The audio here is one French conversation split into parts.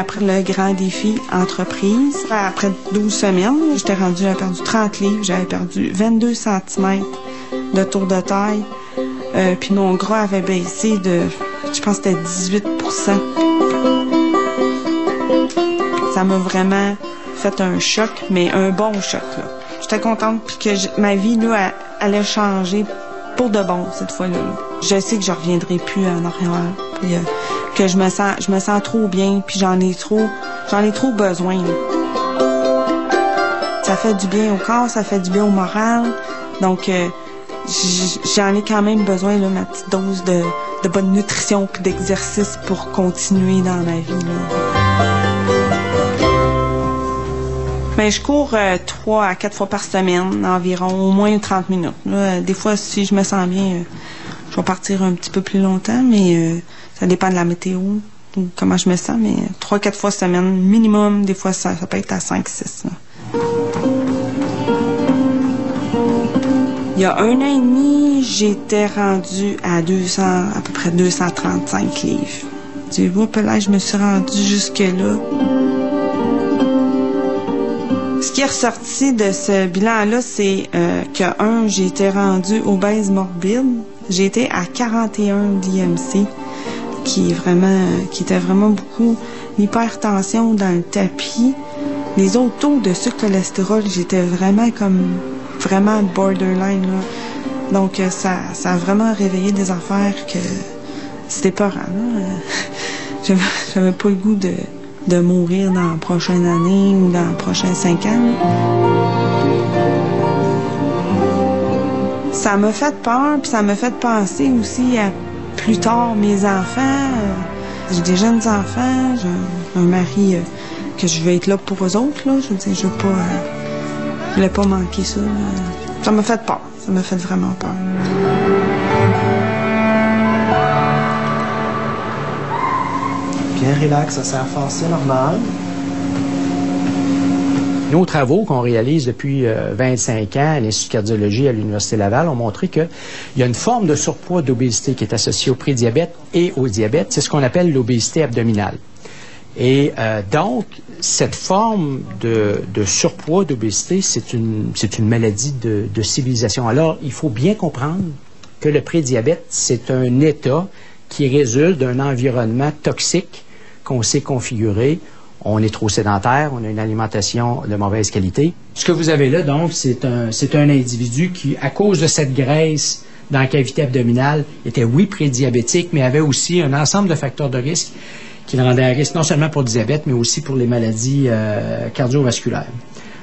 après le grand défi entreprise, après 12 semaines, j'étais rendue, j'avais perdu 30 livres, j'avais perdu 22 cm de tour de taille. Puis mon gras avait baissé de, je pense que c'était 18%. Ça m'a vraiment fait un choc, mais un bon choc, là. J'étais contente puis que ma vie, là, allait changer pour de bon cette fois-là. Je sais que je reviendrai plus en arrière. Puis, que je me sens trop bien, puis j'en ai trop besoin, là. Ça fait du bien au corps, ça fait du bien au moral. Donc, j'en ai quand même besoin, là, ma petite dose de bonne nutrition puis d'exercice pour continuer dans ma vie, là. Mais je cours 3 à 4 fois par semaine, environ, au moins 30 minutes. Là, des fois, si je me sens bien, je vais partir un petit peu plus longtemps, mais ça dépend de la météo ou comment je me sens. Mais 3-4 fois semaine, minimum, des fois, ça peut être à 5-6. Il y a 1 an et demi, j'étais rendue à peu près 235 livres. Tu vois, là, je me suis rendue jusque-là. Ce qui est ressorti de ce bilan-là, c'est que, j'ai été rendue obèse morbide. J'ai été à 41 d'IMC, qui était vraiment beaucoup d'hypertension dans le tapis. Les autres taux de sucre cholestérol, j'étais vraiment borderline, là. Donc, ça a vraiment réveillé des affaires que c'était pas rare, là. J'avais pas le goût de mourir dans la prochaine année ou dans les prochains 5 ans. Ça m'a fait peur, puis ça m'a fait penser aussi à plus tard mes enfants. J'ai des jeunes enfants, j'ai un mari que je vais être là pour eux autres, là. Je veux dire, je voulais pas manquer ça, là. Ça m'a fait peur, ça m'a fait vraiment peur. Bien relax, ça s'est effacé, normal. Nos travaux qu'on réalise depuis 25 ans à l'Institut de cardiologie à l'Université Laval ont montré qu'il y a une forme de surpoids d'obésité qui est associée au prédiabète et au diabète. C'est ce qu'on appelle l'obésité abdominale. Et donc, cette forme de surpoids, d'obésité, c'est une maladie de civilisation. Alors, il faut bien comprendre que le prédiabète, c'est un état qui résulte d'un environnement toxique qu'on s'est configuré. On est trop sédentaire, on a une alimentation de mauvaise qualité. Ce que vous avez là, donc, c'est un individu qui, à cause de cette graisse dans la cavité abdominale, était, oui, prédiabétique, mais avait aussi un ensemble de facteurs de risque qui le rendaient à risque non seulement pour le diabète, mais aussi pour les maladies cardiovasculaires.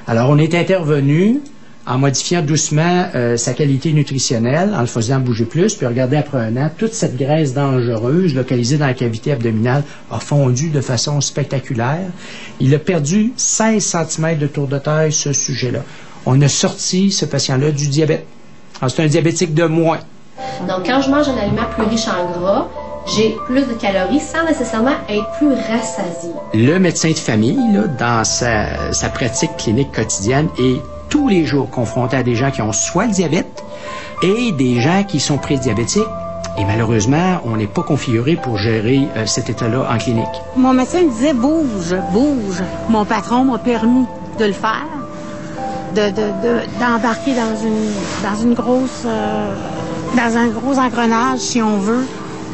Alors, on est intervenu en modifiant doucement sa qualité nutritionnelle, en le faisant bouger plus, puis regardez après un an, toute cette graisse dangereuse localisée dans la cavité abdominale a fondu de façon spectaculaire. Il a perdu 16 cm de tour de taille, ce sujet-là. On a sorti ce patient-là du diabète. C'est un diabétique de moins. Donc, quand je mange un aliment plus riche en gras, j'ai plus de calories sans nécessairement être plus rassasié. Le médecin de famille, là, dans sa pratique clinique quotidienne, est tous les jours confronté à des gens qui ont soit le diabète et des gens qui sont prédiabétiques. Et malheureusement, on n'est pas configuré pour gérer cet état-là en clinique. Mon médecin me disait « bouge, bouge ». Mon patron m'a permis de le faire, d'embarquer dans un gros engrenage, si on veut,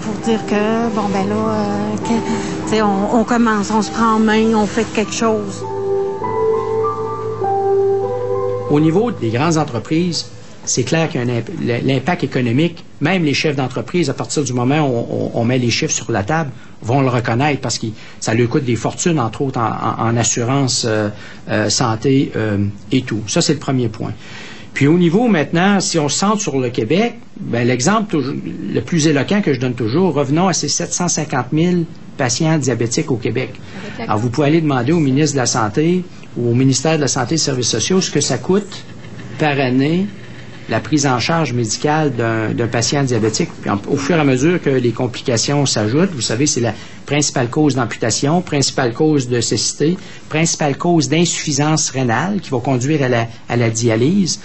pour dire que, bon, ben là, on commence, on se prend en main, on fait quelque chose. Au niveau des grandes entreprises, c'est clair qu'il y a l'impact économique, même les chefs d'entreprise, à partir du moment où on met les chiffres sur la table, vont le reconnaître parce que ça leur coûte des fortunes, entre autres en assurance santé et tout. Ça, c'est le premier point. Puis au niveau maintenant, si on se centre sur le Québec, ben, l'exemple le plus éloquent que je donne toujours, revenons à ces 750 000 patients diabétiques au Québec. Alors vous pouvez aller demander au ministre de la Santé ou au ministère de la Santé et des Services sociaux ce que ça coûte par année la prise en charge médicale d'un patient diabétique. Puis au fur et à mesure que les complications s'ajoutent, vous savez, c'est la principale cause d'amputation, principale cause de cécité, principale cause d'insuffisance rénale qui va conduire à la dialyse.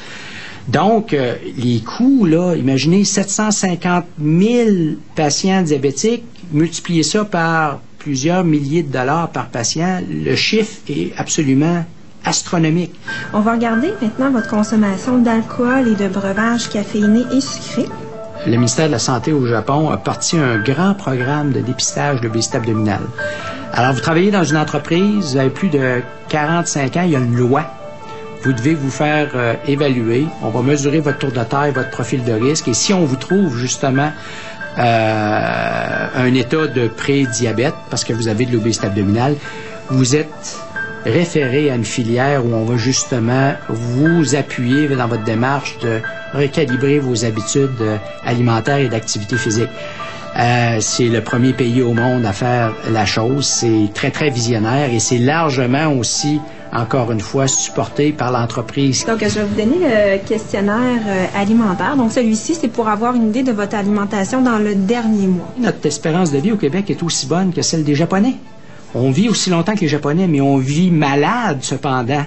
Donc, les coûts, là, imaginez 750 000 patients diabétiques, multipliez ça par plusieurs milliers de dollars par patient. Le chiffre est absolument astronomique. On va regarder maintenant votre consommation d'alcool et de breuvages caféinés et sucrés. Le ministère de la Santé au Japon a parti un grand programme de dépistage de l'obésité abdominale. Alors, vous travaillez dans une entreprise, vous avez plus de 45 ans, il y a une loi. Vous devez vous faire évaluer. On va mesurer votre tour de taille, votre profil de risque. Et si on vous trouve justement un état de pré-diabète, parce que vous avez de l'obésité abdominale, vous êtes référé à une filière où on va justement vous appuyer dans votre démarche de recalibrer vos habitudes alimentaires et d'activité physique. C'est le premier pays au monde à faire la chose. C'est très, très visionnaire et c'est largement aussi, encore une fois, supporté par l'entreprise. Donc, je vais vous donner le questionnaire alimentaire. Donc, celui-ci, c'est pour avoir une idée de votre alimentation dans le dernier mois. Notre espérance de vie au Québec est aussi bonne que celle des Japonais. On vit aussi longtemps que les Japonais, mais on vit malade, cependant.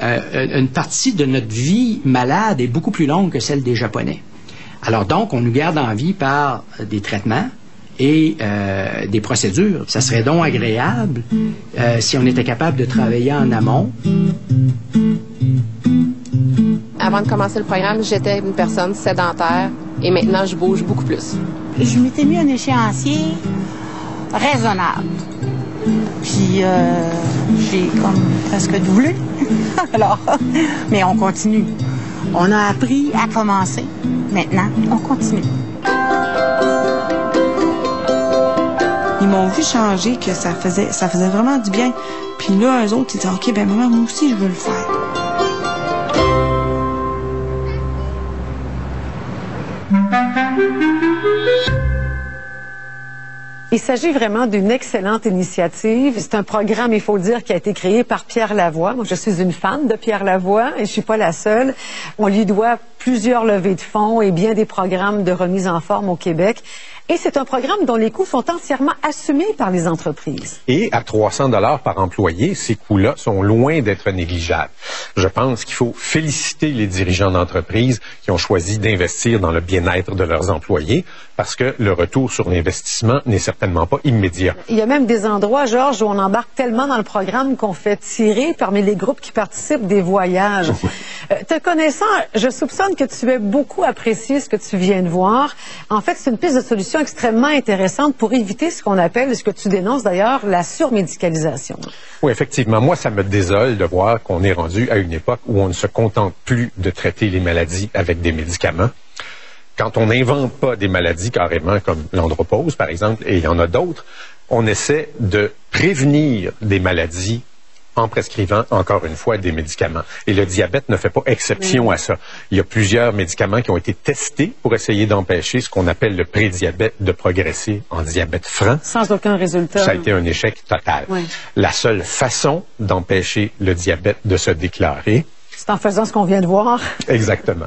Une partie de notre vie malade est beaucoup plus longue que celle des Japonais. Alors donc, on nous garde en vie par des traitements et des procédures. Ça serait donc agréable si on était capable de travailler en amont. Avant de commencer le programme, j'étais une personne sédentaire et maintenant, je bouge beaucoup plus. Je m'étais mis un échéancier raisonnable. Puis j'ai comme presque doublé. Alors, mais on continue. On a appris à commencer. Maintenant, on continue. Ils m'ont vu changer, que ça faisait vraiment du bien. Puis là, eux autres, ils disaient, OK, ben maman, moi aussi, je veux le faire. Il s'agit vraiment d'une excellente initiative. C'est un programme, il faut le dire, qui a été créé par Pierre Lavoie. Moi, je suis une fan de Pierre Lavoie et je suis pas la seule. On lui doit plusieurs levées de fonds et bien des programmes de remise en forme au Québec. Et c'est un programme dont les coûts sont entièrement assumés par les entreprises. Et à 300 $ par employé, ces coûts-là sont loin d'être négligeables. Je pense qu'il faut féliciter les dirigeants d'entreprises qui ont choisi d'investir dans le bien-être de leurs employés parce que le retour sur l'investissement n'est certainement pas immédiat. Il y a même des endroits, Georges, où on embarque tellement dans le programme qu'on fait tirer parmi les groupes qui participent des voyages. Te connaissant, je soupçonne que tu as beaucoup apprécié ce que tu viens de voir. En fait, c'est une piste de solution extrêmement intéressante pour éviter ce qu'on appelle, ce que tu dénonces d'ailleurs, la surmédicalisation. Oui, effectivement. Moi, ça me désole de voir qu'on est rendu à une époque où on ne se contente plus de traiter les maladies avec des médicaments. Quand on n'invente pas des maladies carrément comme l'andropause, par exemple, et il y en a d'autres, on essaie de prévenir des maladies en prescrivant, encore une fois, des médicaments. Et le diabète ne fait pas exception à ça. Il y a plusieurs médicaments qui ont été testés pour essayer d'empêcher ce qu'on appelle le prédiabète de progresser en diabète franc. Sans aucun résultat. Ça a été un échec total. Oui. La seule façon d'empêcher le diabète de se déclarer, c'est en faisant ce qu'on vient de voir. Exactement.